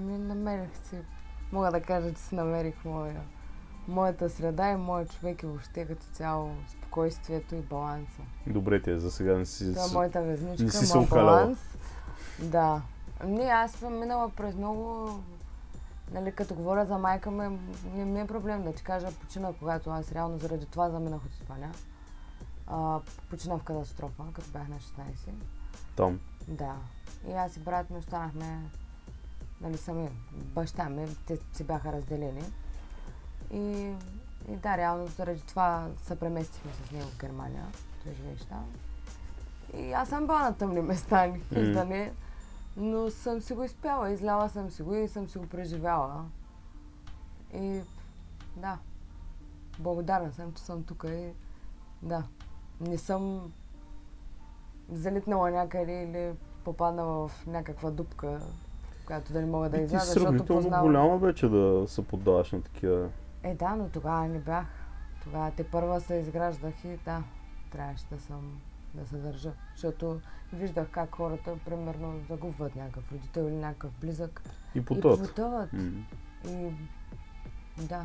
Намерих си, мога да кажа, че си намерих моята среда и моят човек и въобще като цяло спокойствието и баланса. Добре ти е, за сега не си... Това е моята везничка, не си се моят окаляла. баланс. Да. Аз съм минала през много... Нали, като говоря за майка ми, не ми е проблем да ти кажа, почина, когато аз реално заради това заминах от Испания. Почина в катастрофа, като бях на 16. Там? Да. И аз и брат ми останахме, нали, сами. Баща ми, те си бяха разделени. И да, реално заради това се преместихме с него в Германия. Той живееше там. И аз съм била на тъмни места, не, но съм си го изпяла, изляла съм си го и съм си го преживяла. И да, благодарна съм, че съм тук и да, не съм залитнала някъде или попаднала в някаква дупка, която да не мога да изляза, защото познавам... Ти сравнително голяма вече да се поддаваш на такива... Да, но тогава не бях. Тогава те първа се изграждах и да, трябваше да се държа. Защото виждах как хората, примерно, загубват някакъв родител или някакъв близък. И потъват. И да.